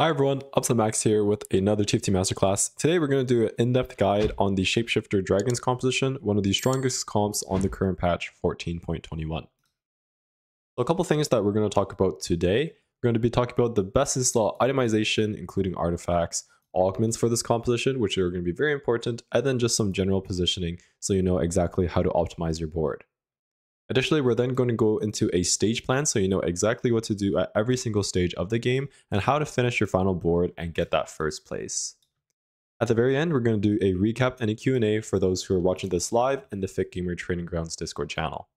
Hi everyone, Upsetmax here with another TFT masterclass. Today we're going to do an in-depth guide on the Shapeshifter Dragons composition, one of the strongest comps on the current patch 14.21. So a couple things that we're going to talk about today. We're going to be talking about the best install itemization, including artifacts, augments for this composition, which are going to be very important, and then just some general positioning so you know exactly how to optimize your board. Additionally, we're then going to go into a stage plan so you know exactly what to do at every single stage of the game and how to finish your final board and get that first place. At the very end, we're going to do a recap and a Q&A for those who are watching this live in the Fit Gamer Training Grounds Discord channel.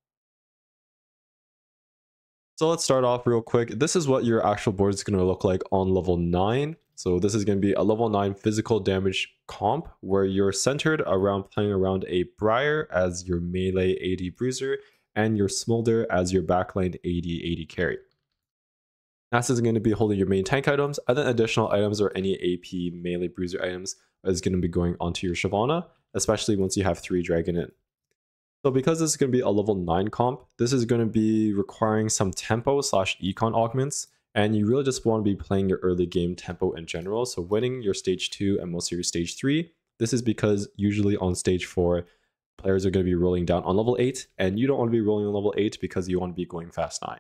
So let's start off real quick. This is what your actual board is going to look like on level 9. So this is going to be a level 9 physical damage comp where you're centered around playing around a Briar as your melee AD bruiser and your Smolder as your backline AD carry. Next is going to be holding your main tank items, and then additional items or any AP melee bruiser items is going to be going onto your Shyvana, especially once you have 3 dragon in. So because this is going to be a level 9 comp, this is going to be requiring some tempo / econ augments, and you really just want to be playing your early game tempo in general. So winning your stage 2 and most of your stage 3, this is because usually on stage 4, players are going to be rolling down on level 8, and you don't want to be rolling on level 8 because you want to be going fast 9.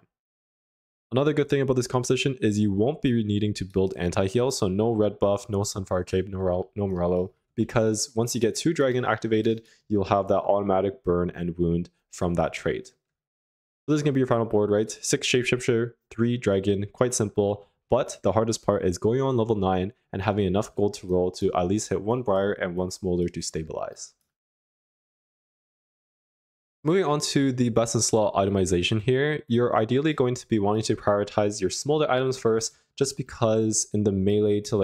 Another good thing about this composition is you won't be needing to build anti-heal, so no red buff, no Sunfire Cape, no Morello, because once you get 2 Dragon activated, you'll have that automatic burn and wound from that trait. So this is going to be your final board, right? 6 Shapeshifter, 3 Dragon, quite simple, but the hardest part is going on level 9 and having enough gold to roll to at least hit 1 Briar and 1 Smolder to stabilize. Moving on to the best in slot itemization here, you're ideally going to be wanting to prioritize your Smolder items first, just because in the melee to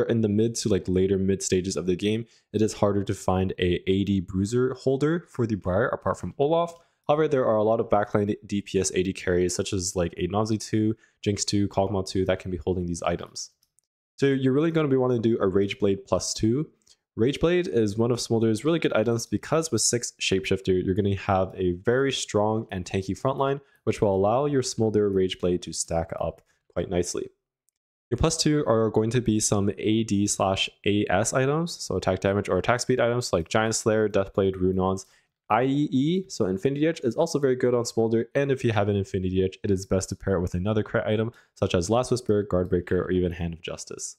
in the mid to later mid stages of the game, it is harder to find a AD bruiser holder for the Briar apart from Olaf. However, there are a lot of backline DPS AD carries such as like a Nazi 2, Jinx 2, Kog'Maw 2 that can be holding these items. So you're really going to be wanting to do a Rageblade +2. Rageblade is one of Smolder's really good items because with 6 Shapeshifter, you're going to have a very strong and tanky frontline, which will allow your Smolder Rageblade to stack up quite nicely. Your +2 are going to be some AD/AS items, so attack damage or attack speed items like Giant Slayer, Deathblade, Runons. IEE, so Infinity Edge, is also very good on Smolder, and if you have an Infinity Edge, it is best to pair it with another crit item such as Last Whisper, Guardbreaker, or even Hand of Justice.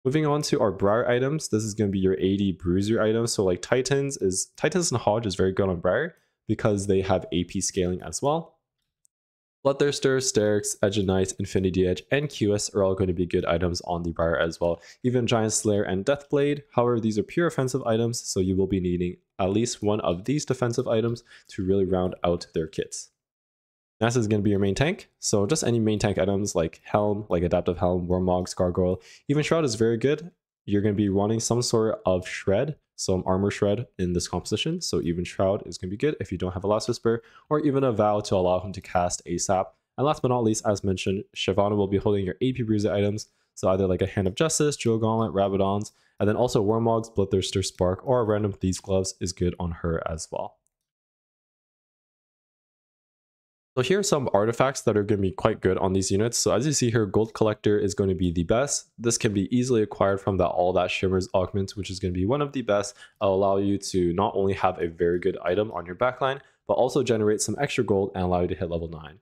Moving on to our Briar items, this is going to be your AD bruiser items. So like Titans and Hodge is very good on Briar because they have AP scaling as well. Bloodthirster, Sterix, Edge of Night, Infinity Edge, and QS are all going to be good items on the Briar as well. Even Giant Slayer and Deathblade. However, these are pure offensive items, so you will be needing at least one of these defensive items to really round out their kits. Next is going to be your main tank. So just any main tank items like Helm, like Adaptive Helm, Warmogs, Gargoyle. Even Shroud is very good. You're going to be wanting some sort of shred, some armor shred in this composition. So even Shroud is going to be good if you don't have a Last Whisper, or even a Vow to allow him to cast ASAP. And last but not least, as mentioned, Shyvana will be holding your AP Bruiser items. So either like a Hand of Justice, Jewel Gauntlet, Rabadons, and then also Warmogs, Bloodthirster, Spark, or a random Thieves Gloves is good on her as well. So here are some artifacts that are going to be quite good on these units. So as you see here, Gold Collector is going to be the best. This can be easily acquired from the All That Shimmers augment, which is going to be one of the best. It'll allow you to not only have a very good item on your backline, but also generate some extra gold and allow you to hit level 9.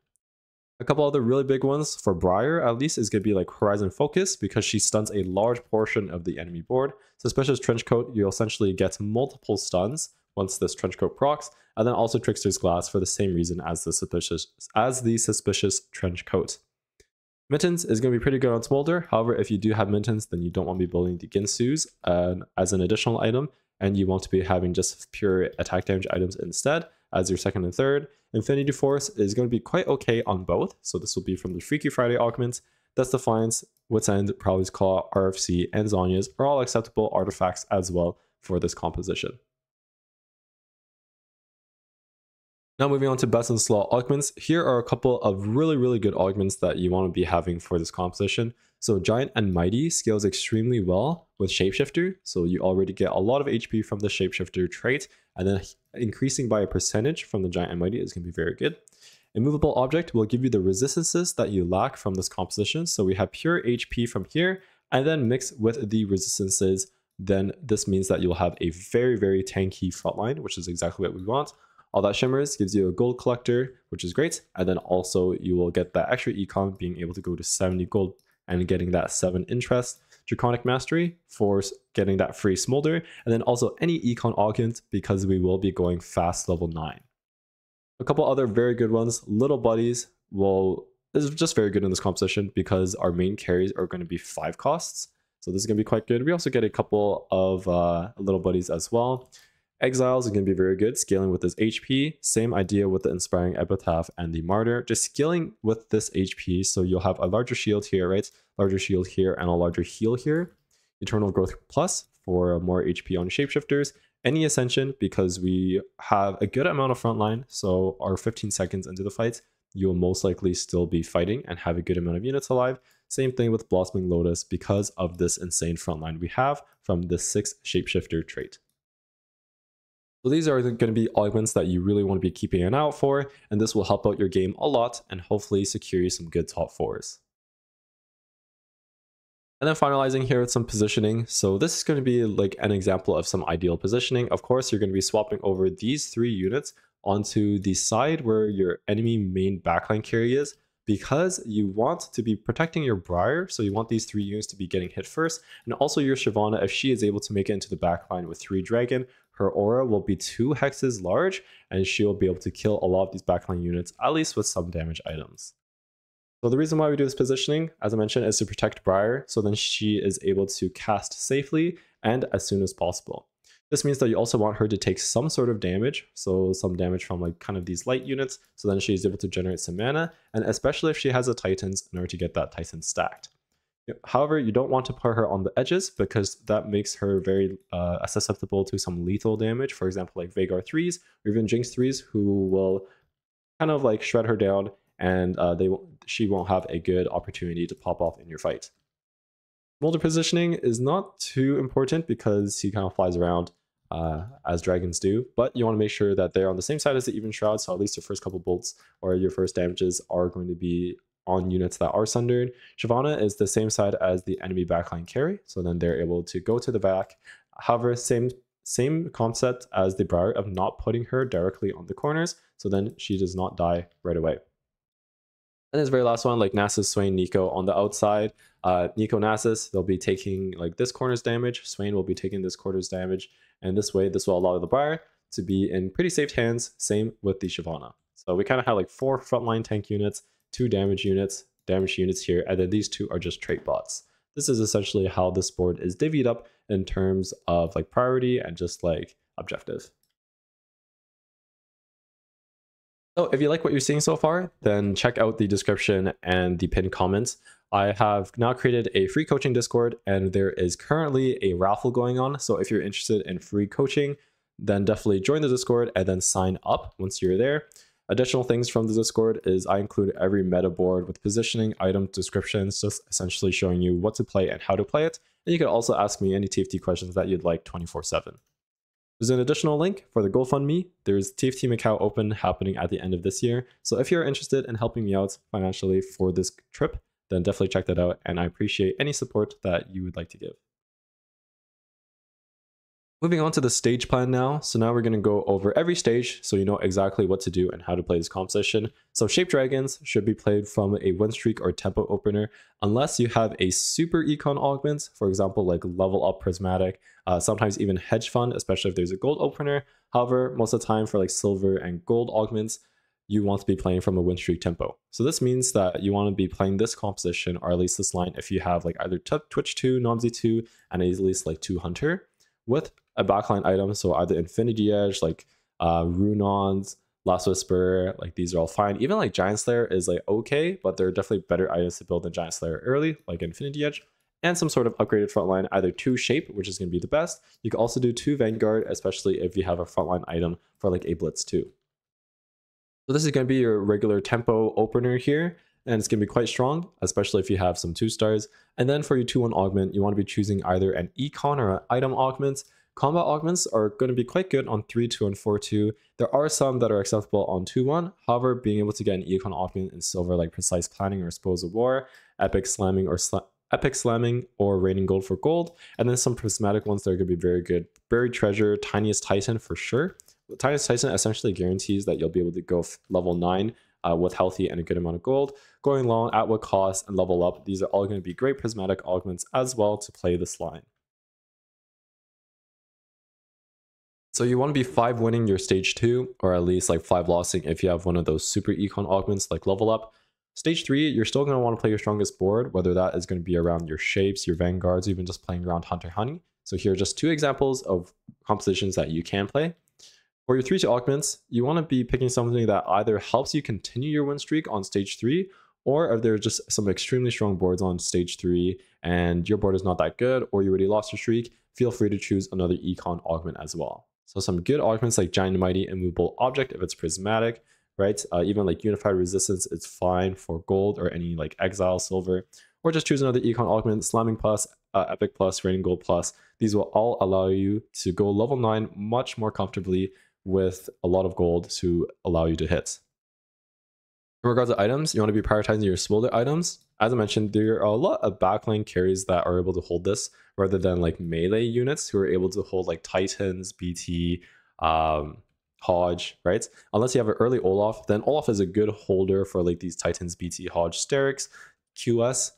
A couple other really big ones for Briar, at least, is going to be like Horizon Focus because she stuns a large portion of the enemy board. Suspicious Trenchcoat, you'll essentially get multiple stuns once this Trenchcoat procs, and then also Trickster's Glass for the same reason as the Suspicious Trenchcoat. Mittens is going to be pretty good on Smolder. However, if you do have Mittens, then you don't want to be building the Ginsus as an additional item, and you want to be having just pure attack damage items instead as your second and third. Infinity Force is going to be quite okay on both, so this will be from the Freaky Friday augments. Death's Defiance, Wit's End, Prowler's Claw, RFC, and Zonya's are all acceptable artifacts as well for this composition. Now moving on to best in slot augments, here are a couple of really good augments that you want to be having for this composition. So Giant and Mighty scales extremely well with Shapeshifter, so you already get a lot of HP from the Shapeshifter trait, and then increasing by a percentage from the Giant and Mighty is going to be very good. A movable object will give you the resistances that you lack from this composition. So we have pure HP from here, and then mixed with the resistances, then this means that you'll have a very, very tanky frontline, which is exactly what we want. All that shimmers gives you a gold collector, which is great. And then also you will get that extra econ, being able to go to 70 gold and getting that 7 interest. Draconic Mastery for getting that free smolder, and then also any econ augment because we will be going fast level 9. A couple other very good ones. Little Buddies is just very good in this composition because our main carries are going to be 5 costs. So this is going to be quite good. We also get a couple of Little Buddies as well. Exiles is going to be very good, scaling with this HP. Same idea with the Inspiring Epitaph and the Martyr, just scaling with this HP. So you'll have a larger shield here, right? Larger shield here and a larger heal here. Eternal Growth Plus for more HP on Shapeshifters. Any Ascension because we have a good amount of frontline. So our 15 seconds into the fight, you'll most likely still be fighting and have a good amount of units alive. Same thing with Blossoming Lotus because of this insane frontline we have from the 6th Shapeshifter trait. So these are going to be augments that you really want to be keeping an eye out for, and this will help out your game a lot and hopefully secure you some good top 4s. And then finalizing here with some positioning. So this is going to be like an example of some ideal positioning. Of course, you're going to be swapping over these 3 units onto the side where your enemy main backline carry is, because you want to be protecting your Briar, so you want these 3 units to be getting hit first, and also your Shyvana, if she is able to make it into the backline with 3 Dragon, her aura will be 2 hexes large, and she will be able to kill a lot of these backline units, at least with some damage items. So the reason why we do this positioning, as I mentioned, is to protect Briar, so then she is able to cast safely and as soon as possible. This means that you also want her to take some sort of damage, so some damage from like kind of these light units, so then she's able to generate some mana, and especially if she has a Titans in order to get that Titan stacked. However, you don't want to put her on the edges because that makes her very susceptible to some lethal damage, for example like Vagar 3s or even Jinx 3s, who will kind of like shred her down, and she won't have a good opportunity to pop off in your fight. Smolder positioning is not too important because he kind of flies around as dragons do, but you want to make sure that they're on the same side as the Even Shroud, so at least your first couple bolts or your first damages are going to be on units that are sundered. Shyvana is the same side as the enemy backline carry, so then they're able to go to the back. However, same concept as the Briar of not putting her directly on the corners, so then she does not die right away. And this very last one, like Nasus, Swain, Nico on the outside. Nico, Nasus, they'll be taking like this corner's damage. Swain will be taking this quarter's damage. And this way, this will allow the Briar to be in pretty safe hands. Same with the Shyvana. So we kind of have like 4 frontline tank units, 2 damage units here, and then these 2 are just trait bots. This is essentially how this board is divvied up in terms of like priority and just like objective. So if you like what you're seeing so far, then check out the description and the pinned comments. I have now created a free coaching Discord, and there is currently a raffle going on. So if you're interested in free coaching, then definitely join the Discord and then sign up once you're there. Additional things from the Discord is I include every meta board with positioning, item descriptions, just essentially showing you what to play and how to play it. And you can also ask me any TFT questions that you'd like 24/7. There's an additional link for the GoFundMe. There's TFT Macau Open happening at the end of this year. So if you're interested in helping me out financially for this trip, then definitely check that out. And I appreciate any support that you would like to give. Moving on to the stage plan now. So now we're going to go over every stage so you know exactly what to do and how to play this composition. So Shape Dragons should be played from a win streak or tempo opener unless you have a super econ augment, for example like level up prismatic, sometimes even hedge fund, especially if there's a gold opener. However, most of the time for like silver and gold augments, you want to be playing from a win streak tempo. So this means that you want to be playing this composition, or at least this line, if you have like either Twitch 2, Nomsy 2, and at least like 2 Hunter with a backline item. So either Infinity Edge, like Runons, Last Whisper, like these are all fine. Even like Giant Slayer is like okay, but there are definitely better items to build than Giant Slayer early, like Infinity Edge, and some sort of upgraded frontline, either 2 Shape, which is going to be the best. You can also do 2 Vanguard, especially if you have a frontline item for like a Blitz 2. So this is going to be your regular tempo opener here, and it's going to be quite strong, especially if you have some 2 stars. And then for your 2-1 augment, you want to be choosing either an econ or an item augment. Combat augments are going to be quite good on 3-2 and 4-2. There are some that are acceptable on 2-1. However, being able to get an econ augment in silver like Precise Planning or Spoils of War, Epic Slamming or Raining Gold for gold, and then some prismatic ones that are going to be very good. Buried Treasure, Tiniest Titan for sure. Tiniest Titan essentially guarantees that you'll be able to go level 9 with healthy and a good amount of gold. Going long, At What Cost, and Level Up. These are all going to be great prismatic augments as well to play this line. So you want to be 5 winning your stage 2, or at least like 5 losing if you have one of those super econ augments like Level Up. Stage 3, you're still going to want to play your strongest board, whether that is going to be around your shapes, your vanguards, even just playing around Hunter Honey. So here are just 2 examples of compositions that you can play. For your 3-2 augments, you want to be picking something that either helps you continue your win streak on stage 3, or if there are just some extremely strong boards on stage 3 and your board is not that good, or you already lost your streak, feel free to choose another econ augment as well. So some good augments like Giant and Mighty Immovable Object if it's prismatic, right? Even like Unified Resistance, it's fine for gold or any like Exile Silver, or just choose another econ augment, Slamming Plus, Epic Plus, Raining Gold Plus. These will all allow you to go level 9 much more comfortably with a lot of gold to allow you to hit. In regards to items, you want to be prioritizing your smolder items. As I mentioned, there are a lot of backline carries that are able to hold this rather than like melee units who are able to hold like Titans, BT, Hodge, right? Unless you have an early Olaf, then Olaf is a good holder for like these Titans, BT, Hodge, Sterix, QS.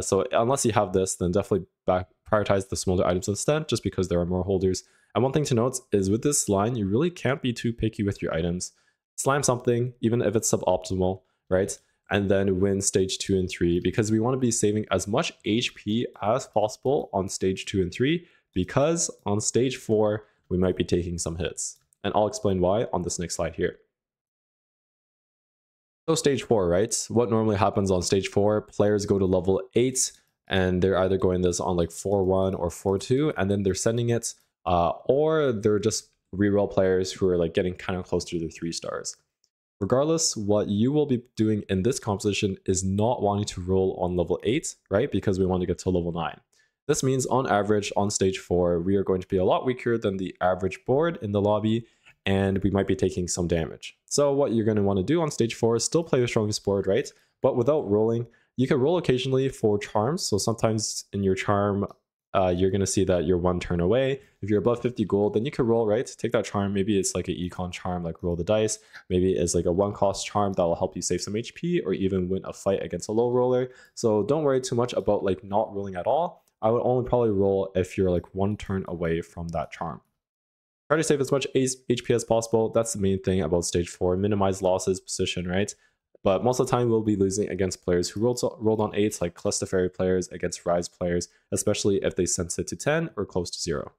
So unless you have this, then definitely prioritize the smolder items instead, just because there are more holders. And one thing to note is with this line, you really can't be too picky with your items. Slime something, even if it's suboptimal, right? And then win stage 2 and 3, because we want to be saving as much HP as possible on stage 2 and 3, because on stage 4, we might be taking some hits. And I'll explain why on this next slide here. So stage 4, right? What normally happens on stage 4, players go to level 8, and they're either going this on like 4-1 or 4-2, and then they're sending it, or they're just reroll players who are like getting kind of close to their 3 stars. Regardless, what you will be doing in this composition is not wanting to roll on level 8, right? Because we want to get to level 9. This means on average on stage 4, we are going to be a lot weaker than the average board in the lobby, and we might be taking some damage. So what you're going to want to do on stage 4 is still play your strongest board, right? But without rolling. You can roll occasionally for charms. So sometimes in your charm, you're going to see that you're 1 turn away. If you're above 50 gold, then you can roll, right? Take that charm. Maybe it's like an econ charm, like roll the dice. Maybe it's like a 1-cost charm that will help you save some HP or even win a fight against a low roller. So don't worry too much about like not rolling at all. I would only probably roll if you're like 1 turn away from that charm. Try to save as much HP as possible. That's the main thing about stage 4. Minimize losses, position, right? But most of the time we'll be losing against players who rolled on 8s, like Cluster Fairy players against Rise players, especially if they sense it to 10 or close to 0.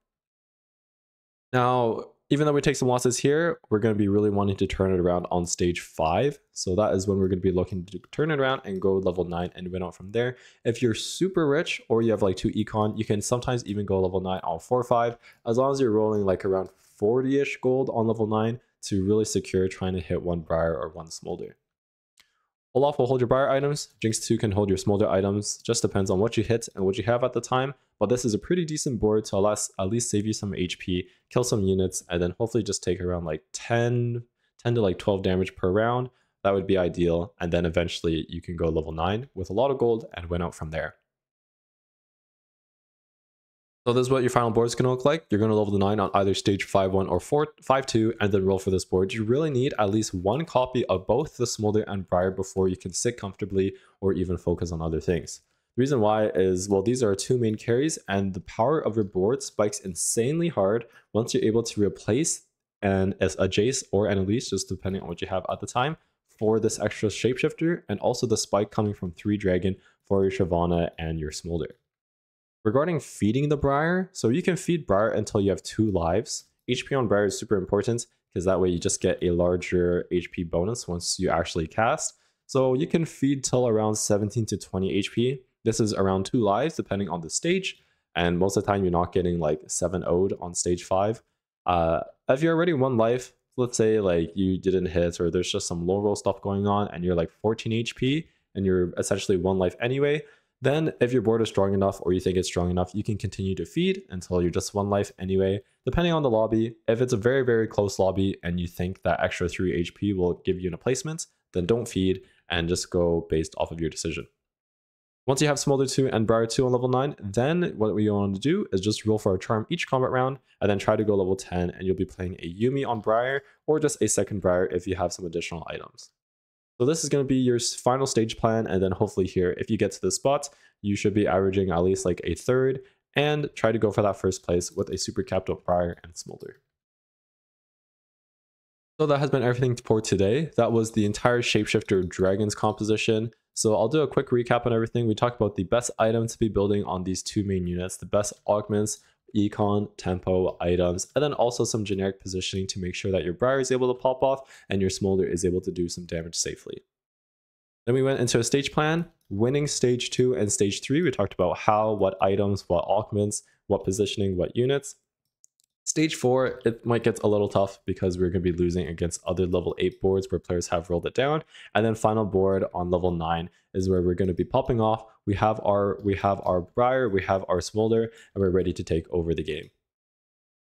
Now, even though we take some losses here, we're going to be really wanting to turn it around on stage 5. So that is when we're going to be looking to turn it around and go level 9 and win out from there. If you're super rich or you have like 2 econ, you can sometimes even go level 9 on 4-5, as long as you're rolling like around 40-ish gold on level 9 to really secure trying to hit 1 Briar or 1 Smolder. Olaf will hold your Briar items, Jinx 2 can hold your Smolder items, just depends on what you hit and what you have at the time, but this is a pretty decent board to at least save you some HP, kill some units, and then hopefully just take around like 10 to like 12 damage per round. That would be ideal, and then eventually you can go level 9 with a lot of gold and win out from there. So this is what your final board is going to look like. You're going to level the 9 on either stage 5-1 or 5-2 and then roll for this board. You really need at least 1 copy of both the Smolder and Briar before you can sit comfortably or even focus on other things. The reason why is, well, these are 2 main carries and the power of your board spikes insanely hard once you're able to replace a Jace or an Elise, just depending on what you have at the time, for this extra Shapeshifter, and also the spike coming from 3 Dragon for your Shyvana and your Smolder. Regarding feeding the Briar, so you can feed Briar until you have 2 lives. HP on Briar is super important because that way you just get a larger HP bonus once you actually cast. So you can feed till around 17 to 20 HP. This is around 2 lives depending on the stage, and most of the time you're not getting like 7-0'd on stage 5. If you're already 1 life, let's say like you didn't hit or there's just some low roll stuff going on and you're like 14 HP and you're essentially 1 life anyway, Then if your board is strong enough or you think it's strong enough, you can continue to feed until you're just 1 life anyway, depending on the lobby. If it's a very, very close lobby and you think that extra 3 HP will give you an placement, then don't feed and just go based off of your decision. Once you have Smolder 2 and Briar 2 on level 9, then what we want to do is just roll for a charm each combat round and then try to go level 10, and you'll be playing a Yuumi on Briar or just a second Briar if you have some additional items. So this is going to be your final stage plan, and then hopefully here, if you get to this spot, you should be averaging at least like a third and try to go for that first place with a super capped up Briar and Smolder. So that has been everything for today. That was the entire Shapeshifter Dragons composition. So I'll do a quick recap on everything. We talked about the best item to be building on these 2 main units, the best augments, econ, tempo, items, and then also some generic positioning to make sure that your Briar is able to pop off and your Smolder is able to do some damage safely. Then we went into a stage plan, winning stage 2 and stage 3. We talked about how, what items, what augments, what positioning, what units. Stage 4, it might get a little tough because we're going to be losing against other level 8 boards where players have rolled it down. And then final board on level 9 is where we're going to be popping off. We have our Briar, we have our Smolder, and we're ready to take over the game.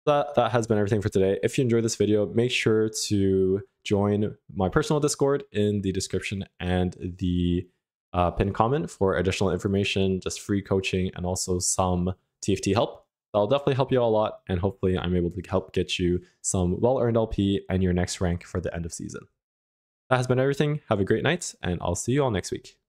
That has been everything for today. If you enjoyed this video, make sure to join my personal Discord in the description and the pinned comment for additional information, just free coaching, and also some TFT help. That'll definitely help you out a lot, and hopefully I'm able to help get you some well-earned LP and your next rank for the end of season. That has been everything. Have a great night, and I'll see you all next week.